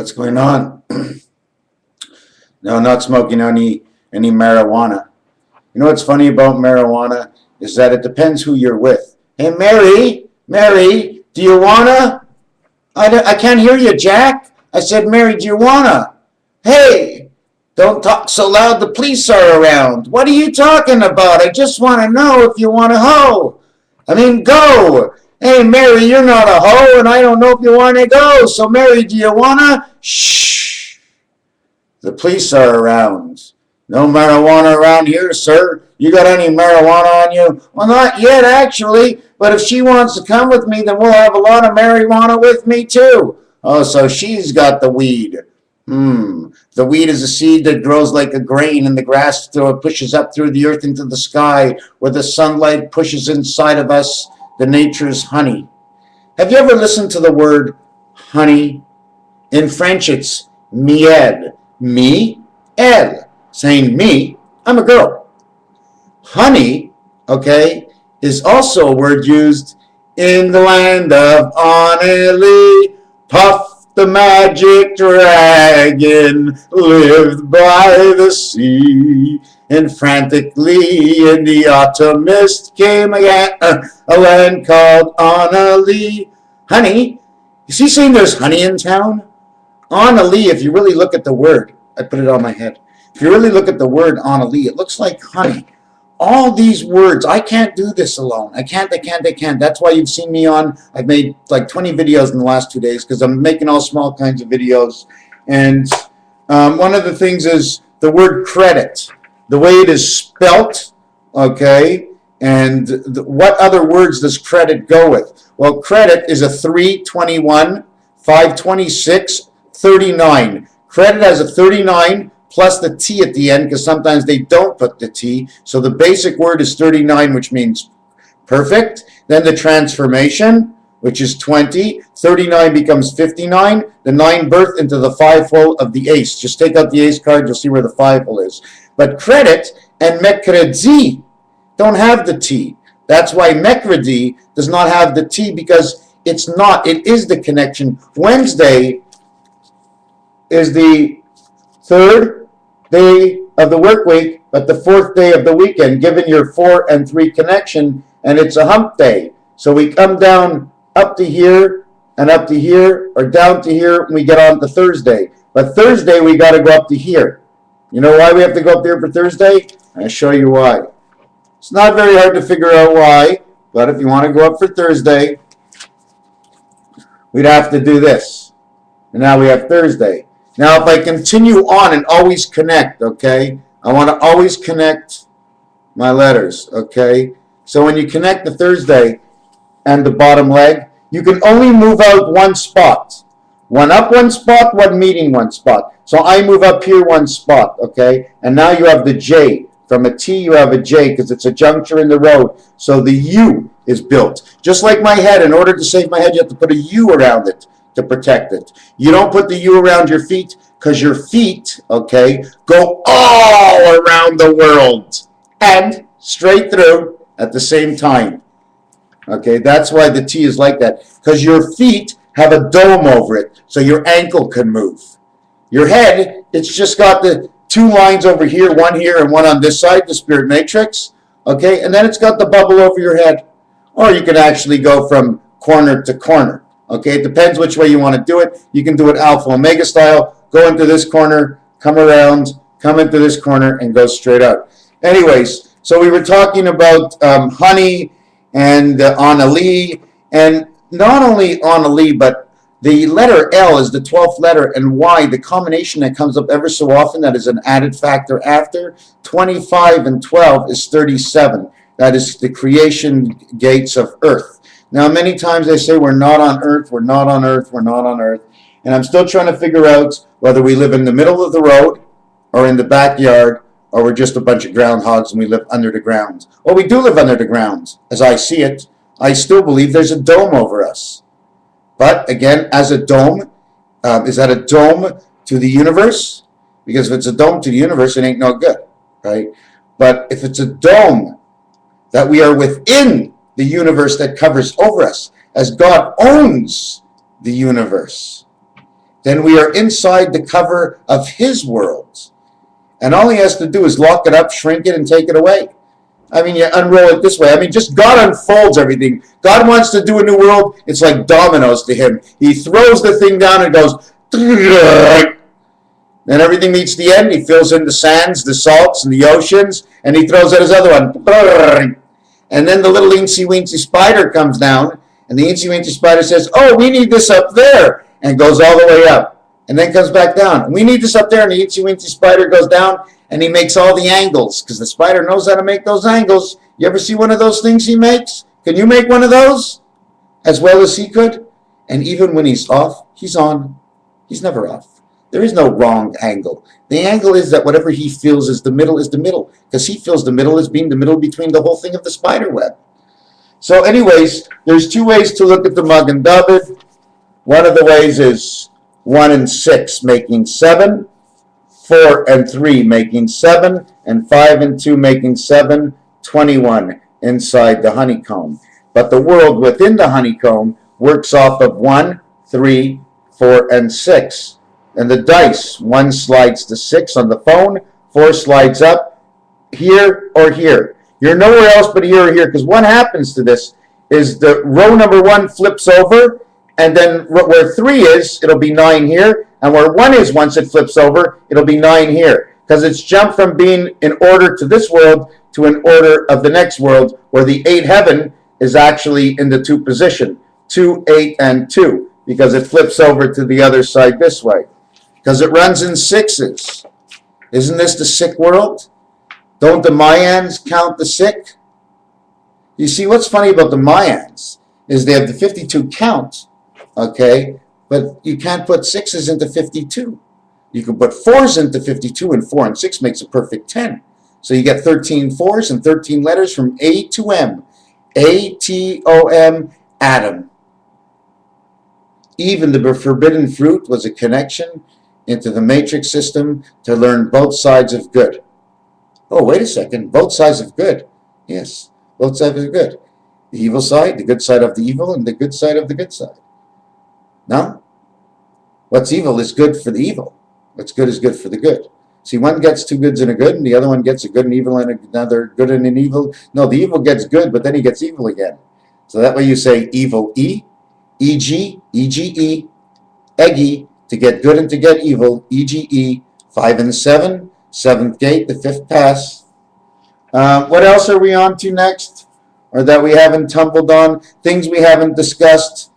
What's going on? No, not smoking any marijuana. You know what's funny about marijuana is that it depends who you're with. Hey, Mary, do you wanna? I can't hear you, Jack. I said, Mary, do you wanna? Hey, don't talk so loud. The police are around. What are you talking about? I just want to know if you want to hoe. I mean, go. Hey, Mary, you're not a hoe, and I don't know if you want to go. So, Mary, do you want to? Shh. The police are around. No marijuana around here, sir. You got any marijuana on you? Well, not yet, actually. But if she wants to come with me, then we'll have a lot of marijuana with me, too. Oh, so she's got the weed. The weed is a seed that grows like a grain in the grass, so it pushes up through the earth into the sky, where the sunlight pushes inside of us the nature's honey. Have you ever listened to the word honey? In French, it's miel. Mi-el. Saying me, I'm a girl. Honey, okay, is also a word used in the land of Anneli. Puff the magic dragon lived by the sea, and frantically in the autumn mist came again a land called Anneli. Honey, is he saying there's honey in town? Anneli, if you really look at the word, I put it on my head. If you really look at the word Anneli, it looks like honey. All these words, I can't do this alone. I can't. That's why you've seen me on, I've made like 20 videos in the last 2 days because I'm making all small kinds of videos. And one of the things is the word credit, the way it is spelt, okay, and what other words does credit go with? Well, credit is a 3, 21, 5, 26, 39. Credit has a 39 plus the T at the end, because sometimes they don't put the T. So the basic word is 39, which means perfect. Then the transformation, which is 20. 39 becomes 59. The 9 birth into the 5-hole of the ace. Just take out the ace card, you'll see where the 5-hole is. But credit and mercredi don't have the T. That's why mercredi does not have the T, because it's not. It is the connection. Wednesday is the 3rd day of the work week, but the 4th day of the weekend, given your 4 and 3 connection, and it's a hump day. So we come down up to here and up to here, or down to here, and we get on to Thursday. But Thursday, we got to go up to here. You know why we have to go up there for Thursday? I'll show you why. It's not very hard to figure out why, but if you want to go up for Thursday, we'd have to do this. And now we have Thursday. Now, if I continue on and always connect, okay, I want to always connect my letters, okay? So when you connect the Thursday and the bottom leg, you can only move out one spot. One up one spot, one meeting one spot. So I move up here one spot, okay? And now you have the J. From a T, you have a J because it's a juncture in the road. So the U is built. Just like my head, in order to save my head, you have to put a U around it to protect it. You don't put the U around your feet because your feet, okay, go all around the world and straight through at the same time. Okay, that's why the T is like that, because your feet have a dome over it so your ankle can move. Your head, it's just got the 2 lines over here, one here and one on this side, the spirit matrix, okay, and then it's got the bubble over your head. Or you can actually go from corner to corner. Okay, it depends which way you want to do it. You can do it alpha omega style. Go into this corner, come around, come into this corner, and go straight out. Anyways, so we were talking about honey and Anneli, and not only Anneli, but the letter L is the 12th letter, and Y, the combination that comes up ever so often, that is an added factor after. 25 and 12 is 37. That is the creation gates of Earth. Now, many times they say we're not on Earth, we're not on Earth, we're not on Earth. And I'm still trying to figure out whether we live in the middle of the road or in the backyard, or we're just a bunch of groundhogs and we live under the ground. Well, we do live under the ground, as I see it. I still believe there's a dome over us. But, again, as a dome, is that a dome to the universe? Because if it's a dome to the universe, it ain't no good, right? But if it's a dome that we are within the universe that covers over us, as God owns the universe, then we are inside the cover of his world. And all he has to do is lock it up, shrink it, and take it away. I mean, you unroll it this way. I mean, just God unfolds everything. God wants to do a new world. It's like dominoes to him. He throws the thing down and goes, then everything meets the end. He fills in the sands, the salts, and the oceans, and he throws out his other one. And then the little eensy-weensy spider comes down, and the eensy-weensy spider says, oh, we need this up there, and goes all the way up. And then comes back down. We need this up there, and the eensy-weensy spider goes down, and he makes all the angles, because the spider knows how to make those angles. You ever see one of those things he makes? Can you make one of those as well as he could? And even when he's off, he's on. He's never off. There is no wrong angle. The angle is that whatever he feels is the middle, because he feels the middle as being the middle between the whole thing of the spider web. So anyways, there's two ways to look at the Magen David. One of the ways is 1 and 6 making 7, 4 and 3 making 7, and 5 and 2 making 7, 21 inside the honeycomb. But the world within the honeycomb works off of 1, 3, 4, and 6. And the dice, 1 slides to 6 on the phone, 4 slides up here or here. You're nowhere else but here or here, because what happens to this is the row number 1 flips over, and then where 3 is, it'll be 9 here, and where 1 is, once it flips over, it'll be 9 here, because it's jumped from being in order to this world to an order of the next world, where the 8 heaven is actually in the 2 position, 2, 8, and 2, because it flips over to the other side this way, because it runs in 6s. Isn't this the sick world? Don't the Mayans count the sick? You see, what's funny about the Mayans is they have the 52 count, okay, but you can't put 6s into 52. You can put 4s into 52, and 4 and 6 makes a perfect 10. So you get 13 4s and 13 letters from A to M. A-T-O-M, Adam. Even the forbidden fruit was a connection into the matrix system to learn both sides of good. Oh, wait a second. Both sides of good. Yes, both sides of good. The evil side, the good side of the evil, and the good side of the good side. No? What's evil is good for the evil. What's good is good for the good. See, one gets 2 goods and a good, and the other one gets a good and evil and another good and an evil. No, the evil gets good, but then he gets evil again. So that way you say evil E, E-G, E-G-E, eggy, to get good and to get evil, E-G-E, 5 and 7, 7th gate, the 5th pass. What else are we on to next? Or that we haven't tumbled on? Things we haven't discussed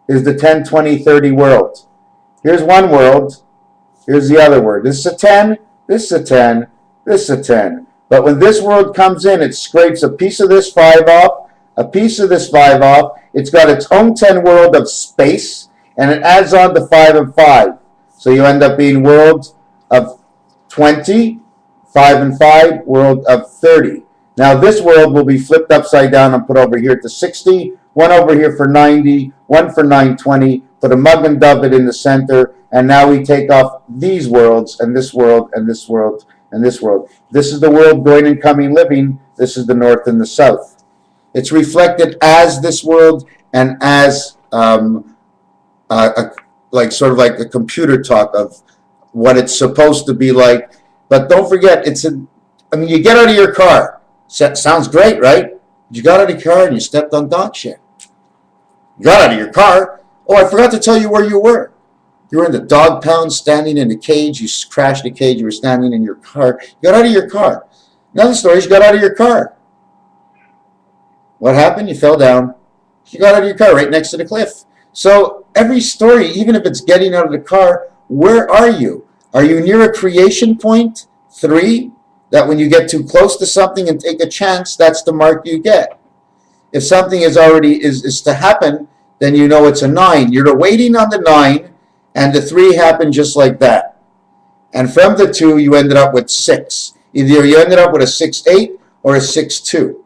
is the 10, 20, 30 world. Here's one world. Here's the other word. This is a 10, this is a 10, this is a 10. But when this world comes in, it scrapes a piece of this 5 off, a piece of this 5 off. It's got its own 10 world of space, and it adds on to 5 and 5. So you end up being world of 20, 5 and 5, world of 30. Now this world will be flipped upside down and put over here to 60, one over here for 90, one for 920, put a Magen David in the center, and now we take off these worlds, and this world, and this world, and this world. This is the world going and coming living. This is the north and the south. It's reflected as this world and as sort of like a computer talk of what it's supposed to be like. But don't forget, you get out of your car. Sounds great, right? You got out of your car and you stepped on dog shit. You got out of your car. Oh, I forgot to tell you where you were. You were in the dog pound, standing in a cage. You crashed a cage. You were standing in your car. You got out of your car. Another story is you got out of your car. What happened? You fell down. You got out of your car right next to the cliff. So every story, even if it's getting out of the car, where are you? Are you near a creation point? 3, that when you get too close to something and take a chance, that's the mark you get. If something is already is to happen, then you know it's a 9. You're waiting on the 9, and the 3 happened just like that. And from the 2, you ended up with 6. Either you ended up with a 6-8 or a 6-2.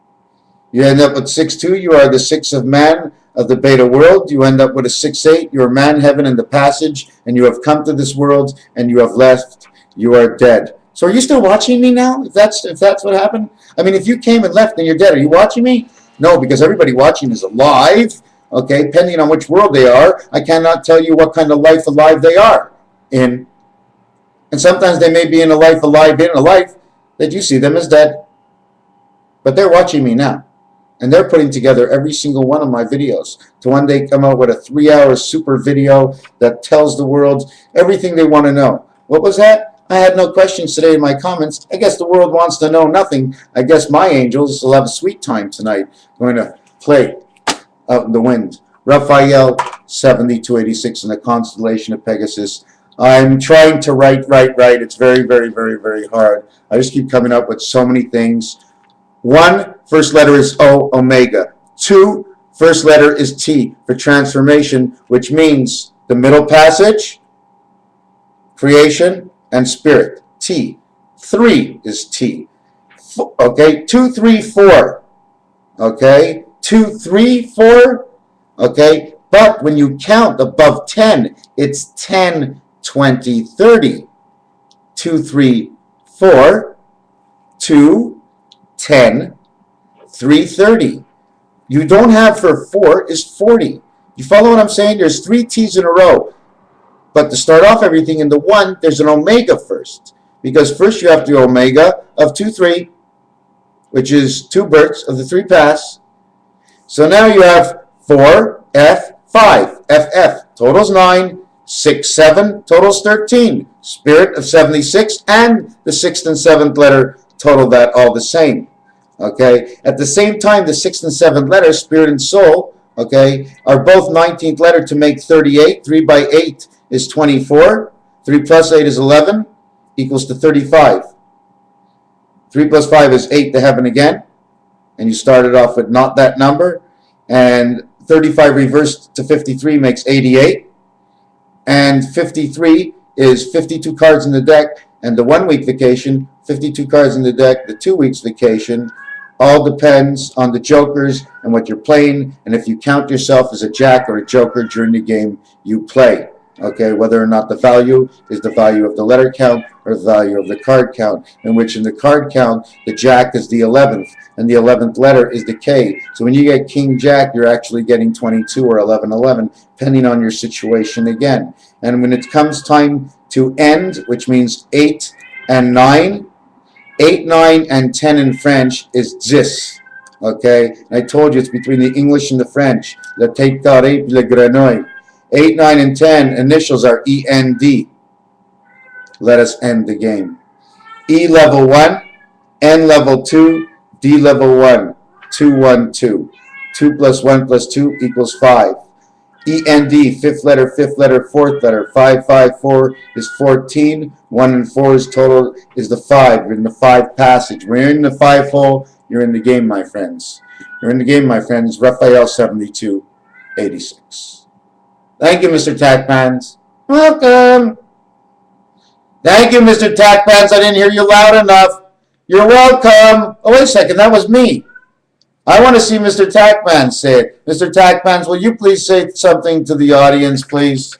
You end up with 6-2, you are the 6 of man of the beta world. You end up with a 6-8, you are man, heaven, and the passage, and you have come to this world, and you have left, you are dead. So are you still watching me now, if that's what happened? I mean, if you came and left and you're dead, are you watching me? No, because everybody watching is alive, okay, depending on which world they are. I cannot tell you what kind of life alive they are in. And sometimes they may be in a life alive in a life that you see them as dead. But they're watching me now. And they're putting together every single one of my videos to one day come out with a 3-hour super video that tells the world everything they want to know. What was that? I had no questions today in my comments. I guess the world wants to know nothing. I guess my angels will have a sweet time tonight. I'm going to play out in the wind. Raphael 7286 in the constellation of Pegasus. I'm trying to write. It's very, very, very, very hard. I just keep coming up with so many things. 1, first letter is O, omega. 2, first letter is T for transformation, which means the middle passage, creation, and spirit. T. 3 is T. Okay, 2, 3, 4. Okay, 2, 3, 4. Okay, but when you count above 10, it's 10, 20, 30. 2, 3, 4. 2, 10, 3, 30. You don't have for 4 is 40. You follow what I'm saying? There's 3 T's in a row. But to start off everything in the 1, there's an omega first. Because first you have the omega of 2, 3, which is 2 births of the 3 paths. So now you have 4, F, 5, FF. Totals 9, 6, 7, totals 13. Spirit of 76 and the 6th and 7th letter total that all the same. Okay, at the same time, the 6th and 7th letters, spirit and soul, okay, are both 19th letter to make 38. 3 by 8 is 24. 3 plus 8 is 11, equals to 35. 3 plus 5 is 8 to heaven again, and you started off with not that number. And 35 reversed to 53 makes 88. And 53 is 52 cards in the deck, and the 1 week vacation, 52 cards in the deck, the 2 weeks vacation. All depends on the jokers and what you're playing, and if you count yourself as a jack or a joker during the game you play. Okay, whether or not the value is the value of the letter count or the value of the card count, in which in the card count the jack is the 11th and the 11th letter is the K. So when you get king jack, you're actually getting 22 or 1111, depending on your situation again. And when it comes time to end, which means 8 and 9, 8, 9, and 10 in French is 10. Okay? And I told you it's between the English and the French. Le tête carrée puis le grenouille. 8, 9, and 10 initials are END. Let us end the game. E level 1, N level 2, D level 1. 2, 1, 2. 2 plus 1 plus 2 equals 5. END, 5th letter, 4th letter. 5, 5, 4 is 14. 1 and 4 is total, is the 5. You're in the 5 passage. When you're in the 5 hole, you're in the game, my friends. You're in the game, my friends. Raphael 7286. Thank you, MrTacpans. Welcome. Thank you, MrTacpans. I didn't hear you loud enough. You're welcome. Oh, wait a second. That was me. I want to see MrTacpans say it. MrTacpans, will you please say something to the audience, please?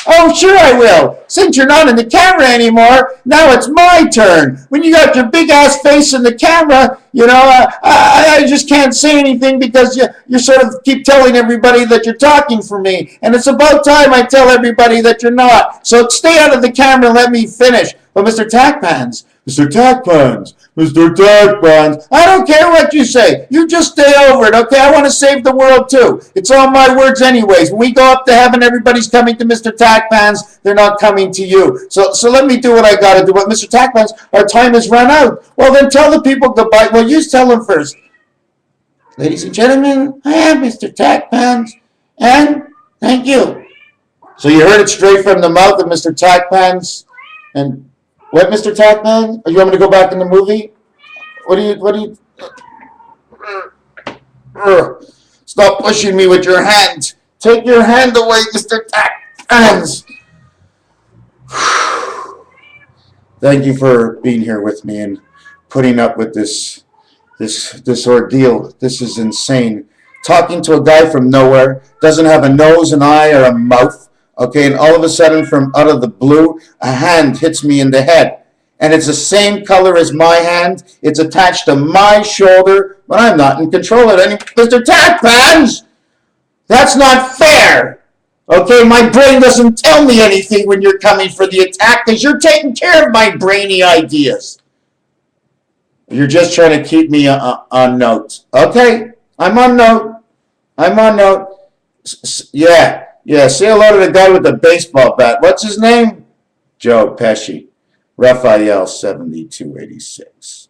Oh, sure I will. Since you're not in the camera anymore, now it's my turn. When you got your big-ass face in the camera, you know, I just can't say anything because you sort of keep telling everybody that you're talking for me. And it's about time I tell everybody that you're not. So stay out of the camera and let me finish. But MrTacpans, MrTacpans, MrTacpans, I don't care what you say. You just stay over it, okay? I want to save the world too. It's all my words anyways. When we go up to heaven, everybody's coming to MrTacpans. They're not coming to you. So let me do what I got to do. But MrTacpans, our time has run out. Well, then tell the people goodbye. Well, you tell them first. Ladies and gentlemen, I am MrTacpans, and thank you. So you heard it straight from the mouth of MrTacpans. And what, MrTacpans? You want me to go back in the movie? What do you? Stop pushing me with your hand. Take your hand away, MrTacpans. Thank you for being here with me and putting up with this ordeal. This is insane. Talking to a guy from nowhere, doesn't have a nose, an eye, or a mouth. Okay, and all of a sudden, from out of the blue, a hand hits me in the head. And it's the same color as my hand. It's attached to my shoulder, but I'm not in control of it. MrTacpans! That's not fair. Okay, my brain doesn't tell me anything when you're coming for the attack because you're taking care of my brainy ideas. You're just trying to keep me on note. Okay, I'm on note. I'm on note. Yeah, say hello to the guy with the baseball bat. What's his name? Joe Pesci. Raphael 7286.